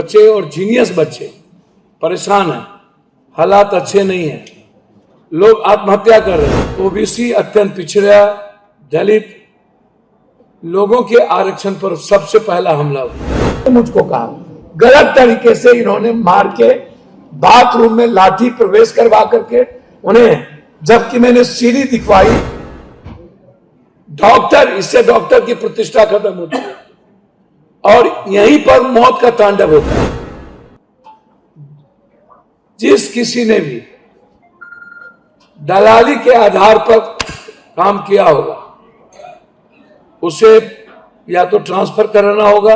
बच्चे और जीनियस बच्चे परेशान हैं, हालात अच्छे नहीं हैं, लोग आत्महत्या कर रहे हैं। ओबीसी, अत्यंत पिछड़ा, दलित लोगों के आरक्षण पर सबसे पहला हमला हुआ। मुझको कहा गलत तरीके से इन्होंने मार के बाथरूम में लाठी प्रवेश करवा करके उन्हें, जबकि मैंने सीढ़ी दिखवाई। डॉक्टर, इससे डॉक्टर की प्रतिष्ठा खत्म होती है और यहीं पर मौत का तांडव होता है। जिस किसी ने भी दलाली के आधार पर काम किया होगा उसे या तो ट्रांसफर कराना होगा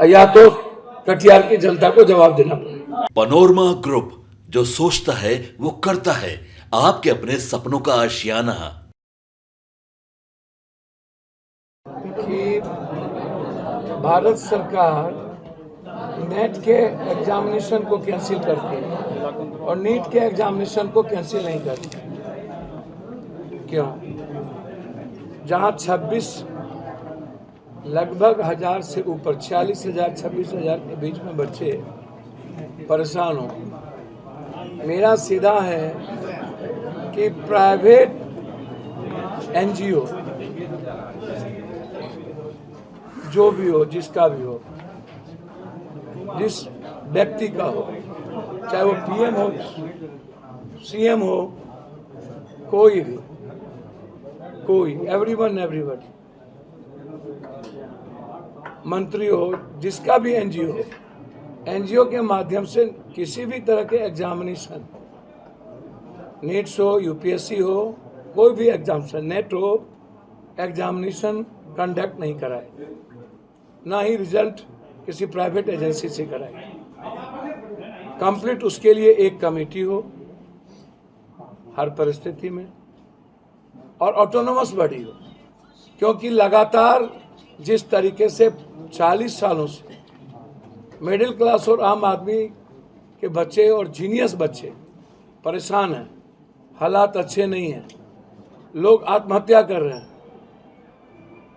या तो कटिहार की जनता को जवाब देना पड़ेगा। पनोरमा ग्रुप, जो सोचता है वो करता है। आपके अपने सपनों का आशियाना। कि भारत सरकार नेट के एग्जामिनेशन को कैंसिल करती है और नीट के एग्जामिनेशन को कैंसिल नहीं करती। क्यों? जहां 26 लगभग 1000 से ऊपर 46,000 26,000 के बीच में बच्चे परेशान हो, मेरा सीधा है कि प्राइवेट एनजीओ जो भी हो, जिसका भी हो, जिस व्यक्ति का हो, चाहे वो पीएम हो, सीएम हो, कोई भी, कोई, एवरीवन, मंत्री हो, जिसका भी एनजीओ हो, एनजीओ के माध्यम से किसी भी तरह के एग्जामिनेशन, नीट्स हो, यूपीएससी हो, कोई भी एग्जामिनेशन, नेट हो, एग्जामिनेशन कंडक्ट नहीं कराए, ना ही रिजल्ट किसी प्राइवेट एजेंसी से कराए। कंप्लीट उसके लिए एक कमेटी हो हर परिस्थिति में और ऑटोनोमस बॉडी हो, क्योंकि लगातार जिस तरीके से 40 सालों से मिडिल क्लास और आम आदमी के बच्चे और जीनियस बच्चे परेशान हैं, हालात अच्छे नहीं हैं, लोग आत्महत्या कर रहे हैं।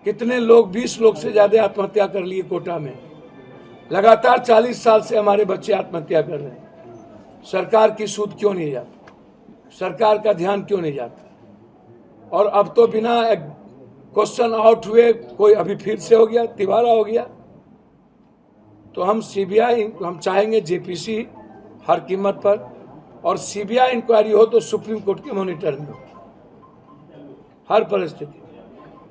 कितने लोग, 20 लोग से ज्यादा आत्महत्या कर लिए कोटा में। लगातार 40 साल से हमारे बच्चे आत्महत्या कर रहे हैं। सरकार की सूध क्यों नहीं जाती? सरकार का ध्यान क्यों नहीं जाता? और अब तो बिना क्वेश्चन आउट हुए कोई अभी फिर से हो गया, तिवारा हो गया। तो हम सीबीआई, हम चाहेंगे जेपीसी हर कीमत पर, और सीबीआई इंक्वायरी हो तो सुप्रीम कोर्ट के मॉनिटर में हो हर परिस्थिति।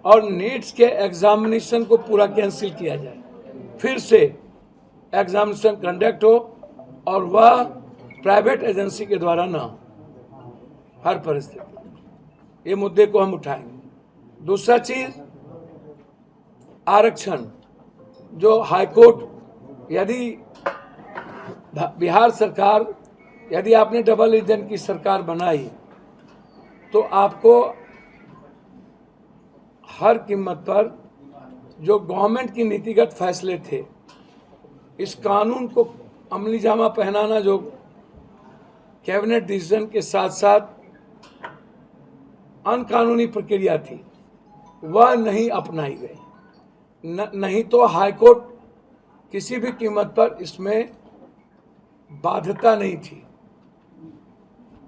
और नीट्स के एग्जामिनेशन को पूरा कैंसिल किया जाए, फिर से एग्जामिनेशन कंडक्ट हो और वह प्राइवेट एजेंसी के द्वारा ना हो हर परिस्थिति। ये मुद्दे को हम उठाएंगे। दूसरा चीज, आरक्षण, जो हाईकोर्ट, यदि बिहार सरकार, यदि आपने डबल इंजन की सरकार बनाई तो आपको हर कीमत पर जो गवर्नमेंट की नीतिगत फैसले थे, इस कानून को अमली जामा पहनाना, जो कैबिनेट डिसीजन के साथ साथ अनकानूनी प्रक्रिया थी, वह नहीं अपनाई गई। नहीं तो हाईकोर्ट किसी भी कीमत पर इसमें बाध्यता नहीं थी।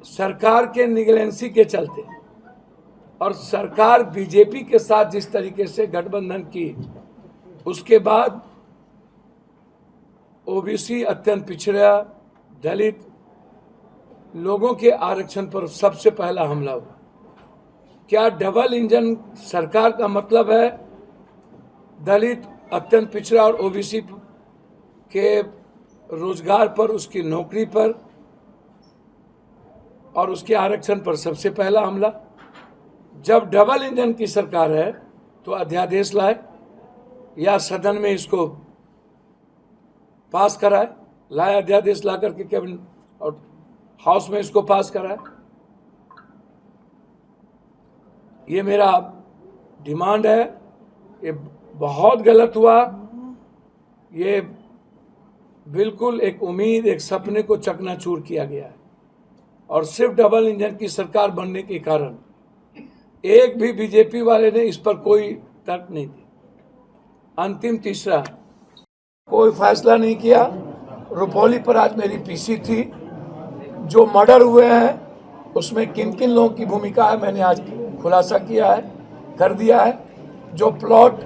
सरकार के निगलेंसी के चलते और सरकार बीजेपी के साथ जिस तरीके से गठबंधन की, उसके बाद ओबीसी, अत्यंत पिछड़ा, दलित लोगों के आरक्षण पर सबसे पहला हमला हुआ। क्या डबल इंजन सरकार का मतलब है दलित, अत्यंत पिछड़ा और ओबीसी के रोजगार पर, उसकी नौकरी पर और उसके आरक्षण पर सबसे पहला हमला? जब डबल इंजन की सरकार है तो अध्यादेश लाए या सदन में इसको पास कराए, लाए अध्यादेश ला करके कैबिनेट और हाउस में इसको पास कराए। ये मेरा डिमांड है। ये बहुत गलत हुआ। ये बिल्कुल एक उम्मीद, एक सपने को चकनाचूर किया गया है और सिर्फ डबल इंजन की सरकार बनने के कारण एक भी बीजेपी वाले ने इस पर कोई तर्क नहीं दी। अंतिम तीसरा, कोई फैसला नहीं किया। रुपौली पर आज मेरी पीसी थी। जो मर्डर हुए हैं उसमें किन किन लोगों की भूमिका है मैंने आज खुलासा किया है, कर दिया है। जो प्लॉट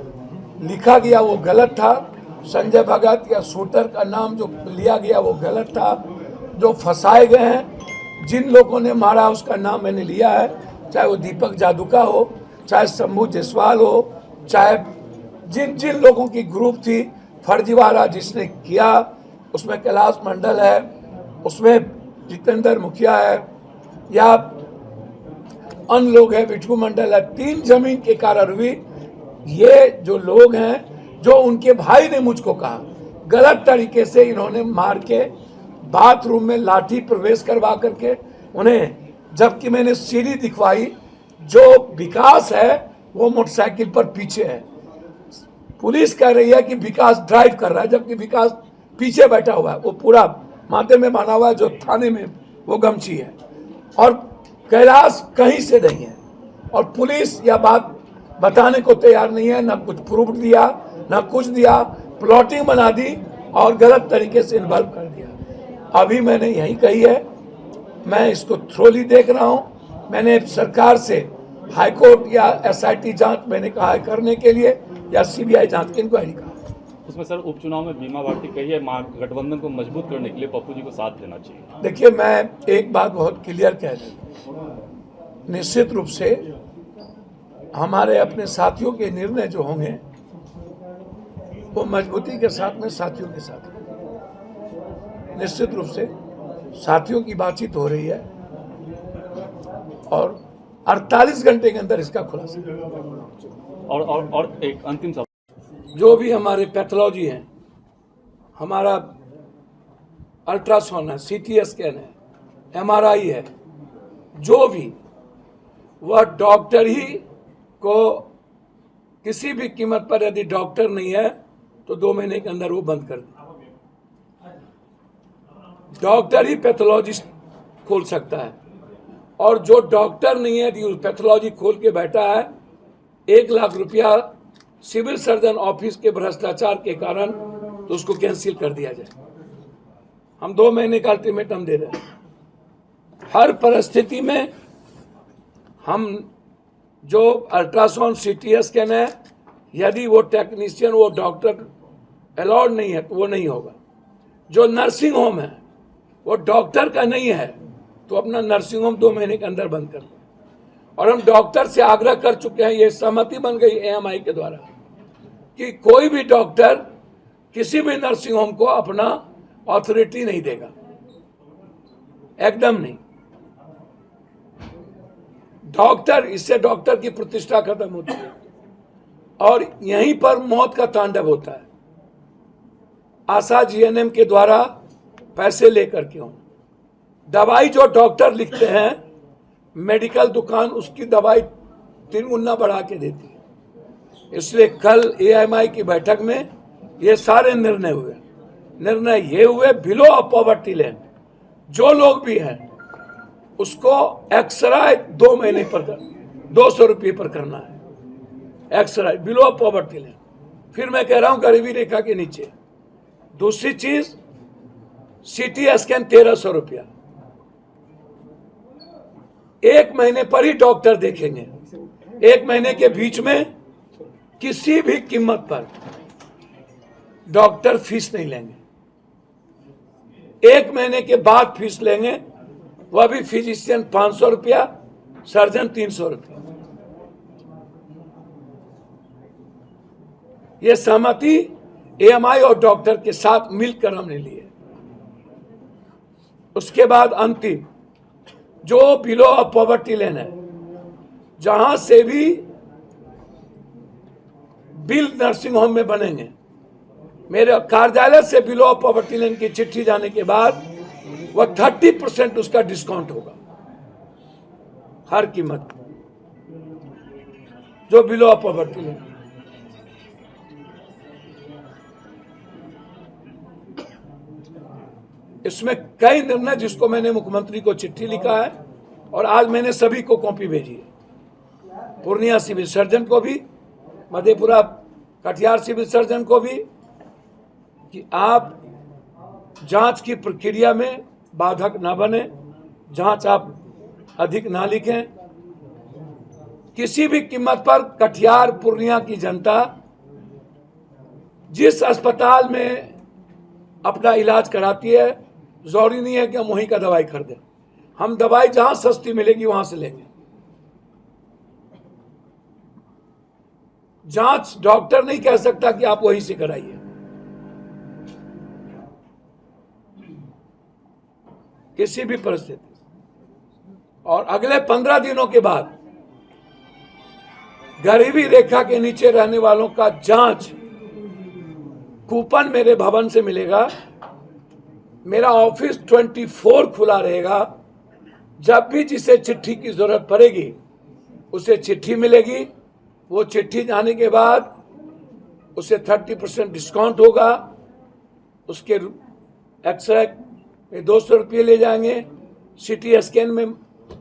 लिखा गया वो गलत था। संजय भगत या शूटर का नाम जो लिया गया वो गलत था। जो फंसाए गए हैं, जिन लोगों ने मारा उसका नाम मैंने लिया है, चाहे वो दीपक जादूका हो, चाहे शंभू जायसवाल हो, चाहे जिन जिन लोगों की ग्रुप थी फर्जीवाड़ा जिसने किया, उसमें कैलाश मंडल है, उसमें जितेंद्र मुखिया है, या अन्य लोग हैं, विठू मंडल है। 3 जमीन के कारण हुई। ये जो लोग हैं, जो उनके भाई ने मुझको कहा गलत तरीके से इन्होंने मार के बाथरूम में लाठी प्रवेश करवा करके उन्हें, जबकि मैंने सीढ़ी दिखवाई। जो विकास है वो मोटरसाइकिल पर पीछे है। पुलिस कह रही है कि विकास ड्राइव कर रहा है, जबकि विकास पीछे बैठा हुआ है। वो पूरा माथे में बांधा हुआ है, जो थाने में वो गमछी है, और कैलाश कहीं से नहीं है। और पुलिस यह बात बताने को तैयार नहीं है, ना कुछ प्रूफ दिया, ना कुछ दिया। प्लॉटिंग बना दी और गलत तरीके से इन्वॉल्व कर दिया। अभी मैंने यही कही है, मैं इसको थ्रोली देख रहा हूँ। मैंने सरकार से हाईकोर्ट या एसआईटी जांच मैंने कहा है करने के लिए, या सीबीआई जांच की इंक्वायरी कहा। उसमें सर उपचुनाव में बीमा भारती कही है गठबंधन को मजबूत करने के लिए पप्पू जी को साथ देना चाहिए। देखिए, मैं एक बात बहुत क्लियर कह देता हूँ, निश्चित रूप से हमारे अपने साथियों के निर्णय जो होंगे वो मजबूती के साथ में साथियों के साथ, निश्चित रूप से साथियों की बातचीत हो रही है और 48 घंटे के अंदर इसका खुलासा। और एक अंतिम सवाल, जो भी हमारे पैथोलॉजी हैं, हमारा अल्ट्रासाउंड है, सीटी स्कैन है, एमआरआई है, जो भी, वह डॉक्टर ही को किसी भी कीमत पर, यदि डॉक्टर नहीं है तो 2 महीने के अंदर वो बंद कर दे। डॉक्टर ही पैथोलॉजिस्ट खोल सकता है, और जो डॉक्टर नहीं है यदि पैथोलॉजी खोल के बैठा है, 1 लाख रुपया सिविल सर्जन ऑफिस के भ्रष्टाचार के कारण, तो उसको कैंसिल कर दिया जाए। हम 2 महीने का अल्टीमेटम दे रहे हैं। हर परिस्थिति में हम जो अल्ट्रासाउंड सीटी स्कैन है, यदि वो टेक्नीशियन, वो डॉक्टर अलाउड नहीं है तो वो नहीं होगा। जो नर्सिंग होम है वो डॉक्टर का नहीं है तो अपना नर्सिंग होम 2 महीने के अंदर बंद कर दो। और हम डॉक्टर से आग्रह कर चुके हैं, ये सहमति बन गई एएमआई के द्वारा, कि कोई भी डॉक्टर किसी भी नर्सिंग होम को अपना अथॉरिटी नहीं देगा, एकदम नहीं। डॉक्टर, इससे डॉक्टर की प्रतिष्ठा खत्म होती है और यहीं पर मौत का तांडव होता है। आशा जीएनएम के द्वारा पैसे लेकर के हो, दवाई जो डॉक्टर लिखते हैं, मेडिकल दुकान उसकी दवाई 3 गुना बढ़ा के देती है। इसलिए कल एएमआई की बैठक में ये सारे निर्णय हुए। निर्णय ये हुए, बिलो ऑफ पॉवर्टी लाइन जो लोग भी हैं उसको एक्सरे 2 महीने पर 200 रुपये पर करना है, एक्सरे बिलो ऑफ पॉवर्टी लाइन। फिर मैं कह रहा हूं गरीबी रेखा के नीचे। दूसरी चीज, सीटी स्कैन 1300 रुपया, 1 महीने पर ही डॉक्टर देखेंगे। 1 महीने के बीच में किसी भी कीमत पर डॉक्टर फीस नहीं लेंगे। 1 महीने के बाद फीस लेंगे, वह भी फिजिशियन 500 रुपया, सर्जन 300 रुपया। यह सहमति एएमआई और डॉक्टर के साथ मिलकर हमने लिए। उसके बाद अंतिम, जो बिलो ऑफ पॉवर्टी लाइन है, जहां से भी बिल नर्सिंग होम में बनेंगे, मेरे कार्यालय से बिलो ऑफ पॉवर्टी लाइन की चिट्ठी जाने के बाद वह 30% उसका डिस्काउंट होगा हर कीमत, जो बिलो ऑफ पॉवर्टी लाइन। इसमें कई निर्णय, जिसको मैंने मुख्यमंत्री को चिट्ठी लिखा है और आज मैंने सभी को कॉपी भेजी है। पूर्णिया सिविल सर्जन को भी, मधेपुरा कटिहार सिविल सर्जन को भी, कि आप जांच की प्रक्रिया में बाधक ना बने, जांच आप अधिक ना लिखें। किसी भी कीमत पर कटिहार पूर्णिया की जनता जिस अस्पताल में अपना इलाज कराती है, जरूरी नहीं है कि हम वहीं का दवाई खरीदें। हम दवाई जहां सस्ती मिलेगी वहां से लेंगे। जांच डॉक्टर नहीं कह सकता कि आप वहीं से कराइए। किसी भी परिस्थिति। और अगले 15 दिनों के बाद गरीबी रेखा के नीचे रहने वालों का जांच कूपन मेरे भवन से मिलेगा। मेरा ऑफिस 24 खुला रहेगा। जब भी जिसे चिट्ठी की जरूरत पड़ेगी उसे चिट्ठी मिलेगी। वो चिट्ठी जाने के बाद उसे 30% डिस्काउंट होगा। उसके एक्सरे में 200 रुपये ले जाएंगे, सीटी स्कैन में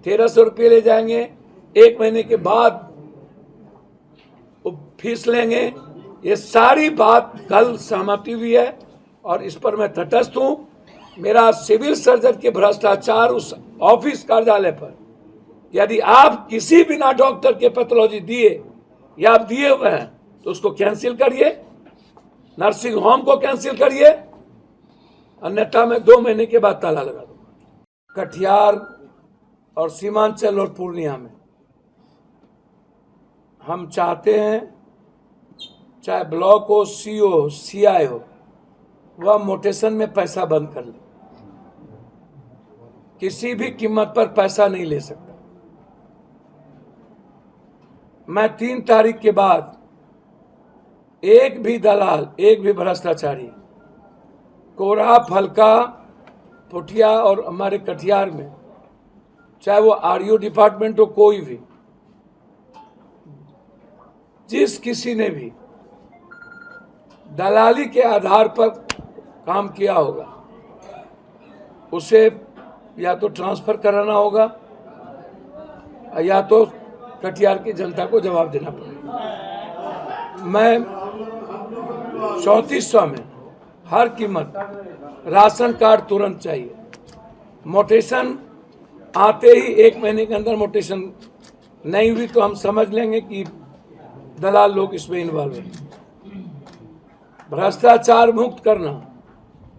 1300 रुपये ले जाएंगे। 1 महीने के बाद वो फीस लेंगे। ये सारी बात कल सहमति हुई है और इस पर मैं तटस्थ हूं। मेरा सिविल सर्जन के भ्रष्टाचार उस ऑफिस कार्यालय पर, यदि आप किसी बिना डॉक्टर के पैथोलॉजी दिए या आप दिए हुए हैं तो उसको कैंसिल करिए, नर्सिंग होम को कैंसिल करिए, अन्यथा मैं 2 महीने के बाद ताला लगा दूंगा। कटिहार और सीमांचल और पूर्णिया में हम चाहते हैं चाहे ब्लॉक हो, सीओ हो, सीआई हो, वह मोटेशन में पैसा बंद कर ले। किसी भी कीमत पर पैसा नहीं ले सकता। मैं 3 तारीख के बाद एक भी दलाल, एक भी भ्रष्टाचारी कोरा, फलका, पुठिया और हमारे कटिहार में, चाहे वो आरयू डिपार्टमेंट हो, कोई भी, जिस किसी ने भी दलाली के आधार पर काम किया होगा उसे या तो ट्रांसफर कराना होगा या तो कटिहार की जनता को जवाब देना पड़ेगा। मैं 3400 में हर कीमत राशन कार्ड तुरंत चाहिए। मोटेशन आते ही 1 महीने के अंदर मोटेशन नहीं हुई तो हम समझ लेंगे कि दलाल लोग इसमें इन्वॉल्व हैं। भ्रष्टाचार मुक्त करना,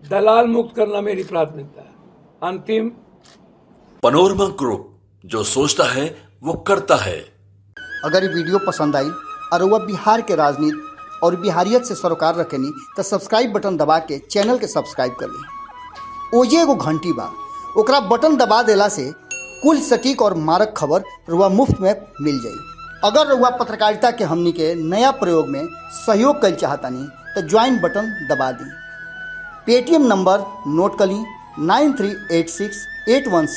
दलाल मुक्त करना मेरी प्राथमिकता है। अंतिम, पनोरमा ग्रुप, जो सोचता है वो करता है। अगर ये वीडियो पसंद आई और वह बिहार के राजनीति और बिहारियत से सरोकार रखेनी तो सब्सक्राइब बटन दबा के चैनल के सब्सक्राइब कर ली। ओजे एगो घंटी बा, ओकरा बटन दबा देला से कुल सटीक और मारक खबर रुआ मुफ्त में मिल जाई। अगर रुआ पत्रकारिता के हमनी के नया प्रयोग में सहयोग कर चाहतानी तो ज्वाइन बटन दबा दी। पेटीएम नंबर नोट कर ली 938681